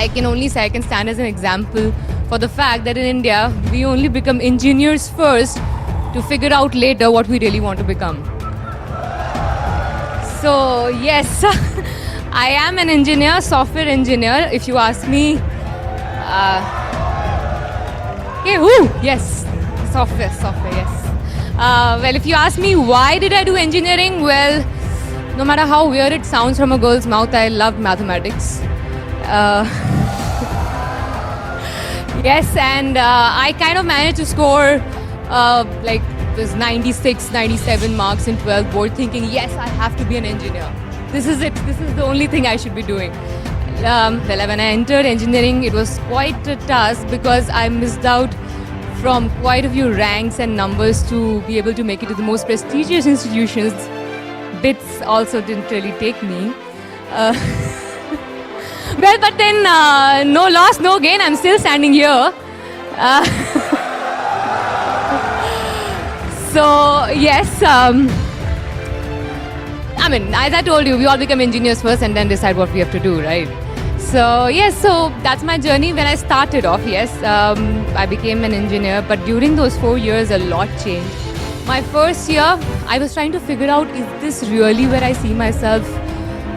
I can only say I can stand as an example for the fact that in India, we only become engineers first to figure out later what we really want to become. So yes, I am an engineer, software engineer. If you ask me, yes, software, yes. Well, if you ask me why did I do engineering, well, no matter how weird it sounds from a girl's mouth, I love mathematics. Yes, and I kind of managed to score like this 96, 97 marks in 12th board, thinking, yes, I have to be an engineer. This is it. This is the only thing I should be doing. Well, when I entered engineering, it was quite a task because I missed out from quite a few ranks and numbers to be able to make it to the most prestigious institutions. Bits also didn't really take me. Well, but then no loss, no gain. I'm still standing here. So yes, I mean, as I told you, we all become engineers first and then decide what we have to do, right? So yes, so that's my journey. When I started off, yes, I became an engineer. But during those 4 years, a lot changed. My first year, I was trying to figure out, is this really where I see myself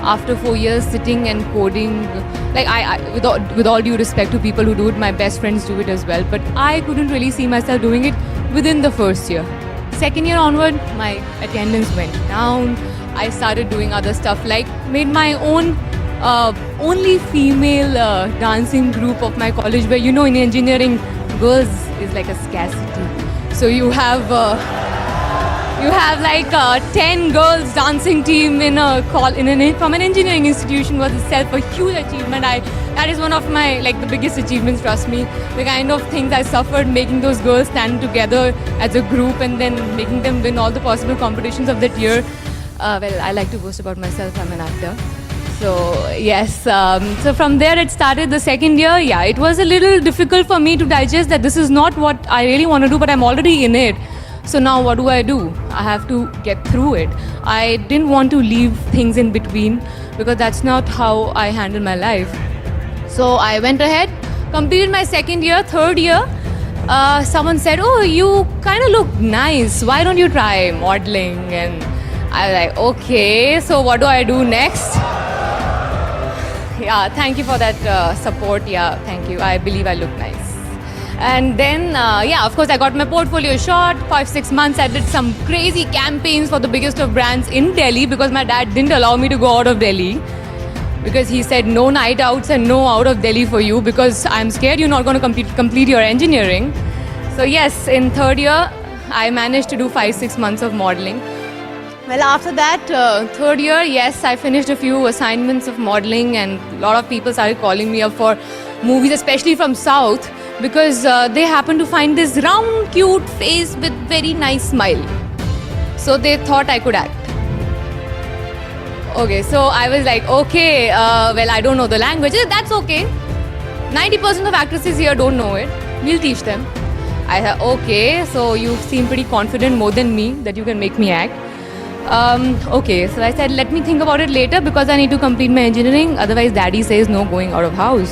after 4 years sitting and coding? Like, with all due respect to people who do it, my best friends do it as well. But I couldn't really see myself doing it within the first year. Second year onward, my attendance went down. I started doing other stuff, like made my own only female dancing group of my college, where, you know, in engineering, girls is like a scarcity. So you have like 10 girls dancing team from an engineering institution was itself a huge achievement. That is one of my, like, the biggest achievements, trust me. The kind of things I suffered making those girls stand together as a group and then making them win all the possible competitions of that year. Well, I like to boast about myself, I'm an actor. So yes, so from there it started. The second year, yeah, it was a little difficult for me to digest that this is not what I really want to do, but I'm already in it. So now what do? I have to get through it. I didn't want to leave things in between because that's not how I handle my life. So I went ahead, completed my second year. Third year, someone said, oh, you kind of look nice. Why don't you try modeling? And I was like, okay, so what do I do next? Yeah, thank you for that support. Yeah, thank you. I believe I look nice. And then, yeah, of course, I got my portfolio shot. 5-6 months, I did some crazy campaigns for the biggest of brands in Delhi because my dad didn't allow me to go out of Delhi. Because he said no night outs and no out of Delhi for you because I'm scared you're not going to complete your engineering. So yes, in third year, I managed to do 5-6 months of modeling. Well, after that, third year, yes, I finished a few assignments of modeling and a lot of people started calling me up for movies, especially from South, because they happened to find this round, cute face with very nice smile. So they thought I could act. Okay, so I was like, okay, well, I don't know the language. That's okay. 90% of actresses here don't know it. We'll teach them. I said, okay, so you seem pretty confident more than me that you can make me act. Okay, so I said, let me think about it later because I need to complete my engineering. Otherwise, daddy says no going out of house.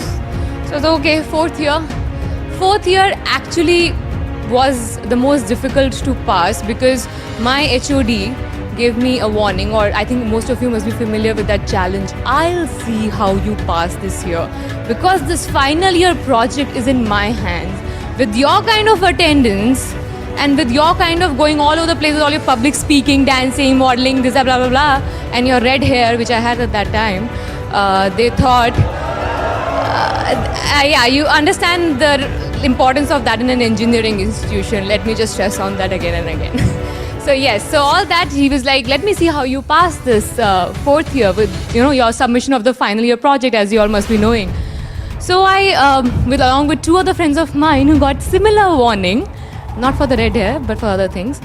So I said, okay, fourth year. Fourth year actually was the most difficult to pass because my HOD gave me a warning, or I think most of you must be familiar with that challenge. I'll see how you pass this year because this final year project is in my hands. With your kind of attendance and with your kind of going all over the place with all your public speaking, dancing, modeling, this, blah, blah, blah, and your red hair, which I had at that time, they thought, yeah, you understand the importance of that in an engineering institution. Let me just stress on that again and again. So yes, so all that, he was like, let me see how you pass this fourth year with, you know, your submission of the final year project, as you all must be knowing. So I, along with two other friends of mine who got similar warning, not for the red hair, but for other things,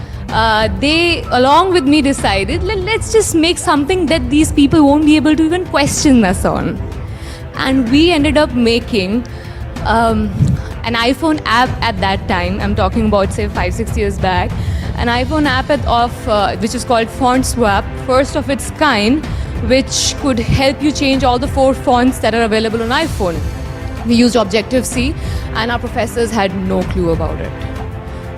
they, along with me, decided, let's just make something that these people won't be able to even question us on. And we ended up making an iPhone app at that time. I'm talking about, say, 5-6 years back. An iPhone app which is called Font Swap, first of its kind, which could help you change all the 4 fonts that are available on iPhone. We used Objective-C, and our professors had no clue about it.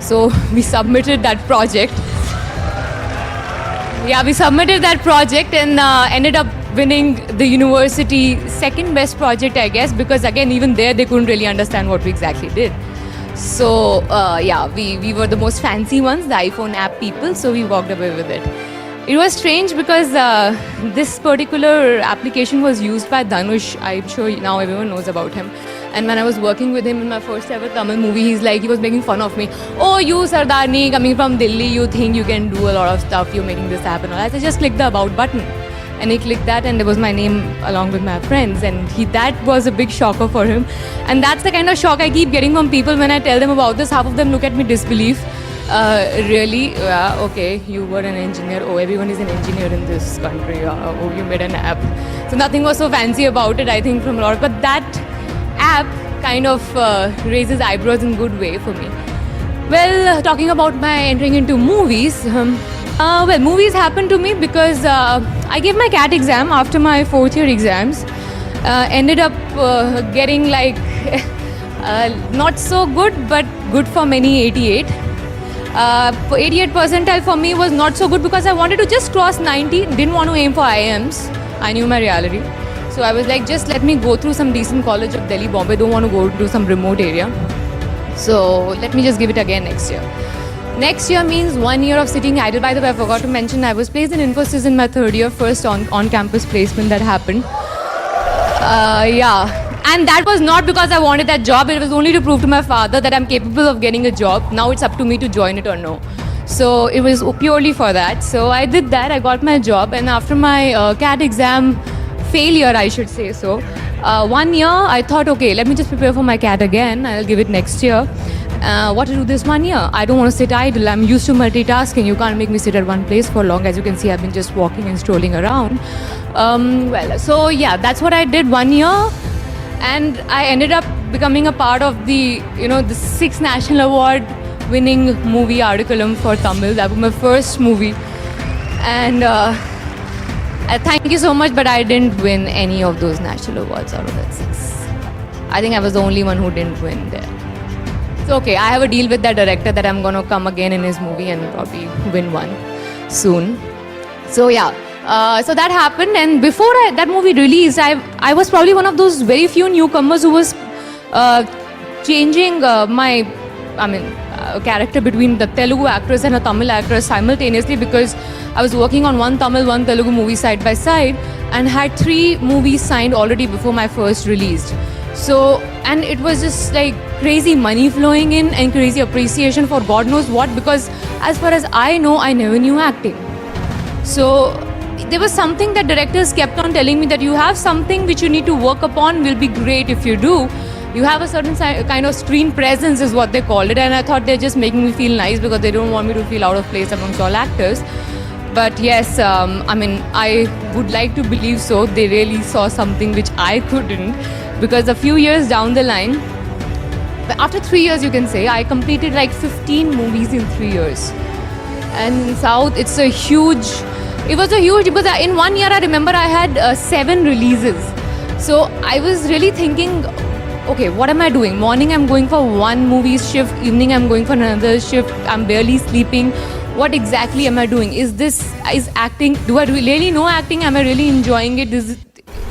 So we submitted that project. Yeah, we submitted that project and ended up winning the university second best project, I guess, because again, even there, they couldn't really understand what we exactly did. So yeah, we were the most fancy ones, the iPhone app people, so we walked away with it. It was strange because this particular application was used by Dhanush. I'm sure now everyone knows about him. And when I was working with him in my first ever Tamil movie, he was making fun of me. Oh, you Sardarni, coming from Delhi, you think you can do a lot of stuff, you're making this happen. I said, just click the about button. And he clicked that and there was my name along with my friends. And that was a big shocker for him. And that's the kind of shock I keep getting from people when I tell them about this. Half of them look at me disbelief. Really? Okay, you were an engineer. Oh, everyone is an engineer in this country. Oh, you made an app. So nothing was so fancy about it, I think, from a lot. But that app kind of raises eyebrows in a good way for me. Well, talking about my entering into movies, well, movies happened to me because I gave my CAT exam after my fourth year exams. Ended up getting like not so good, but good for many 88. 88 percentile for me was not so good because I wanted to just cross 90, didn't want to aim for IIMs. I knew my reality. So I was like, just let me go through some decent college of Delhi, Bombay, don't want to go to some remote area. So let me just give it again next year. Next year means 1 year of sitting idle. By the way, I forgot to mention, I was placed in Infosys in my third year, first on-campus placement that happened. Yeah. And that was not because I wanted that job. It was only to prove to my father that I'm capable of getting a job. Now it's up to me to join it or no. So it was purely for that. So I did that. I got my job. And after my CAT exam failure, I should say so, 1 year, I thought, okay, let me just prepare for my CAT again. I'll give it next year. What to do this 1 year? I don't want to sit idle. I'm used to multitasking. You can't make me sit at one place for long. As you can see, I've been just walking and strolling around. Well, so yeah, that's what I did 1 year. And I ended up becoming a part of the 6th National Award winning movie Articulum for Tamil. That was my first movie. And thank you so much, but I didn't win any of those national awards out of that 6. I think I was the only one who didn't win there. So okay, I have a deal with that director that I'm going to come again in his movie and probably win one soon. So yeah. So that happened, and before that movie released, I was probably one of those very few newcomers who was changing my character between the Telugu actress and a Tamil actress simultaneously, because I was working on one Tamil, one Telugu movie side by side and had 3 movies signed already before my first released. So, and it was just like crazy money flowing in and crazy appreciation for God knows what, because as far as I know, I never knew acting. So there was something that directors kept on telling me that you have something which you need to work upon, will be great if you do. You have a certain kind of screen presence is what they called it, and I thought they're just making me feel nice because they don't want me to feel out of place amongst all actors. But yes, I would like to believe so. They really saw something which I couldn't, because a few years down the line, after 3 years you can say, I completed like 15 movies in 3 years. And in South, it was a huge, because in 1 year I remember I had 7 releases. So I was really thinking, okay, what am I doing? Morning I'm going for one movie shift, evening I'm going for another shift, I'm barely sleeping. What exactly am I doing? Is acting, do I really know acting? Am I really enjoying it?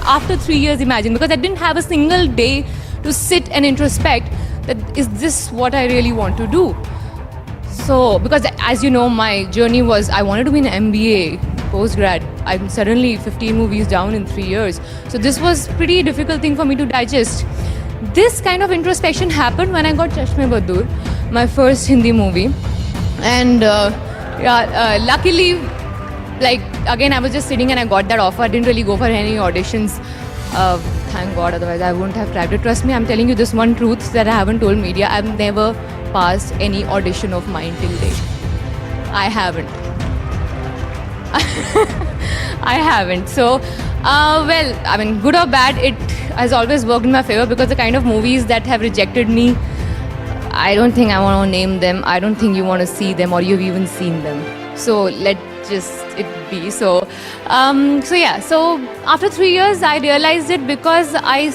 After 3 years, imagine, because I didn't have a single day to sit and introspect that is this what I really want to do? So, because as you know, my journey was, I wanted to be an MBA postgrad. I'm suddenly 15 movies down in 3 years. So this was pretty difficult thing for me to digest. This kind of introspection happened when I got Chashme Badur, my first Hindi movie. And luckily, like, again, I was just sitting and I got that offer. I didn't really go for any auditions. Thank God, otherwise I wouldn't have tried to. Trust me, I'm telling you this one truth that I haven't told media. I've never passed any audition of mine till date. I haven't. I haven't. So, well, good or bad, it has always worked in my favor, because the kind of movies that have rejected me, I don't think I want to name them. I don't think you want to see them or you've even seen them. So let just it be. So yeah. So after 3 years, I realized it because I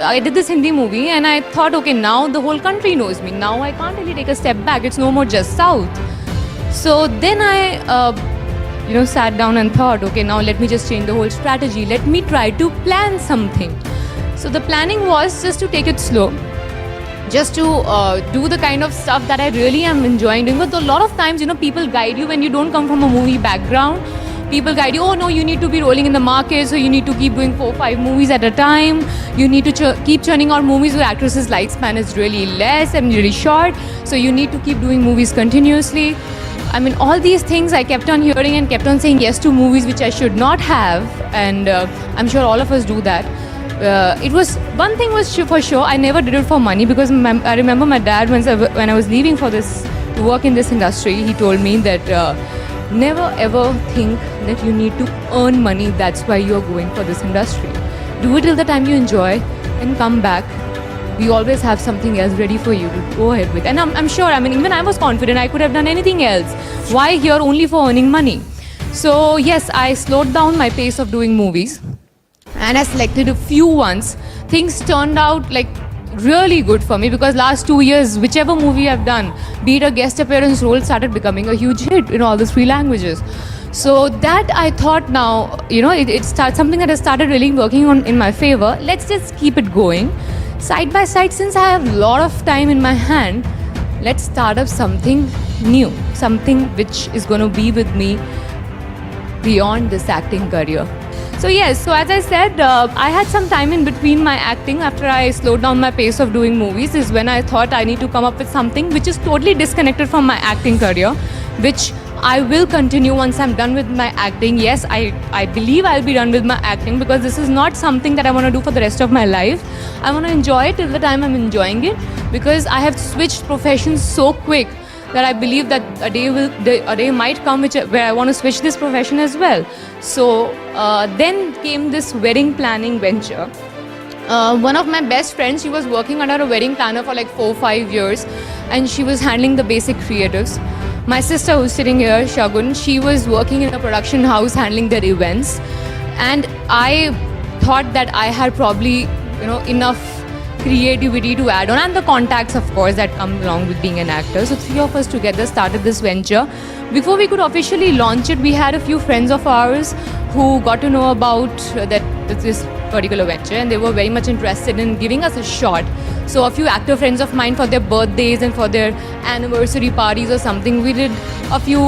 I did this Hindi movie and I thought, okay, now the whole country knows me. Now I can't really take a step back. It's no more just South. So then I sat down and thought, okay, now let me just change the whole strategy. Let me try to plan something. So the planning was just to take it slow, just to do the kind of stuff that I really am enjoying doing. But a lot of times, people guide you when you don't come from a movie background. People guide you, oh no, you need to be rolling in the market, so you need to keep doing 4-5 movies at a time. You need to keep churning out movies where actresses' lifespan is really less and really short. So you need to keep doing movies continuously. I mean, all these things I kept on hearing and kept on saying yes to movies which I should not have. And I'm sure all of us do that. One thing was for sure, I never did it for money, because I remember my dad, when I was leaving for this, to work in this industry, he told me that never ever think that you need to earn money, that's why you're going for this industry. Do it till the time you enjoy and come back. We always have something else ready for you to go ahead with. And I'm sure, even I was confident I could have done anything else. Why here only for earning money? So yes, I slowed down my pace of doing movies and I selected a few ones. Things turned out like really good for me, because last 2 years, whichever movie I've done, be it a guest appearance role, started becoming a huge hit in all the 3 languages. So that I thought now, it starts something that has started really working on in my favor. Let's just keep it going. Side by side, since I have a lot of time in my hand, let's start up something new, something which is going to be with me beyond this acting career. So yes, so as I said, I had some time in between my acting. After I slowed down my pace of doing movies is when I thought I need to come up with something which is totally disconnected from my acting career, which I will continue once I'm done with my acting. Yes, I believe I'll be done with my acting, because this is not something that I want to do for the rest of my life. I want to enjoy it till the time I'm enjoying it, because I have switched professions so quick that I believe that a day might come where I want to switch this profession as well. So then came this wedding planning venture. One of my best friends, she was working under a wedding planner for like 4-5 years, and she was handling the basic creatives. My sister, who's sitting here, Shagun, she was working in a production house handling their events, and I thought that I had probably enough creativity to add on, and the contacts, of course, that come along with being an actor. So 3 of us together started this venture. Before we could officially launch it, we had a few friends of ours who got to know about this particular venture, and they were very much interested in giving us a shot. So a few actor friends of mine, for their birthdays and for their anniversary parties or something, we did a few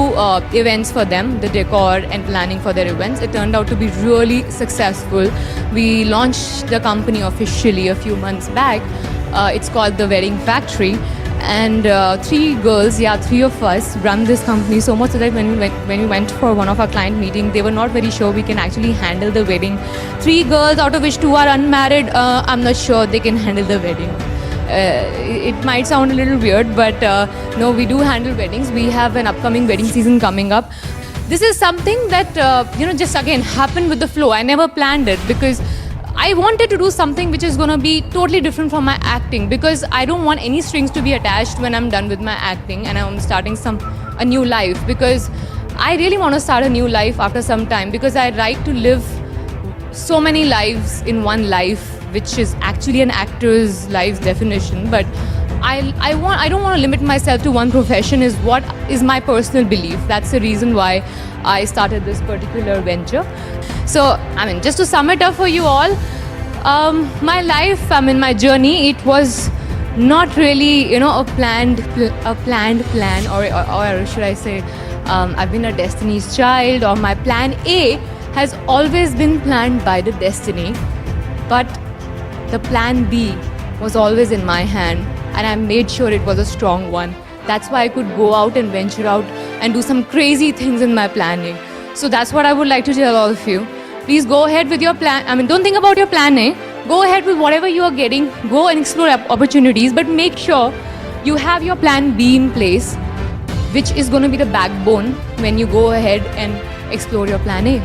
events for them, the decor and planning for their events. It turned out to be really successful. We launched the company officially a few months back. It's called The Wedding Factory. And 3 girls, 3 of us run this company so much so that when we went for one of our client meetings, they were not very sure we can actually handle the wedding. 3 girls, out of which 2 are unmarried, I'm not sure they can handle the wedding. It might sound a little weird, but no, we do handle weddings. We have an upcoming wedding season coming up. This is something that, just again happened with the flow. I never planned it, because I wanted to do something which is going to be totally different from my acting, because I don't want any strings to be attached when I'm done with my acting and I'm starting a new life, because I really want to start a new life after some time, because I like to live so many lives in one life, which is actually an actor's life's definition. But I don't want to limit myself to one profession, is what is my personal belief. That's the reason why I started this particular venture. So, just to sum it up for you all, my life, my journey, it was not really, a planned plan, or should I say, I've been a destiny's child, or my plan A has always been planned by the destiny, but the plan B was always in my hand, and I made sure it was a strong one. That's why I could go out and venture out and do some crazy things in my planning. So that's what I would like to tell all of you. Please go ahead with your plan. Don't think about your plan A. Go ahead with whatever you are getting. Go and explore opportunities, but make sure you have your plan B in place, which is going to be the backbone when you go ahead and explore your plan A.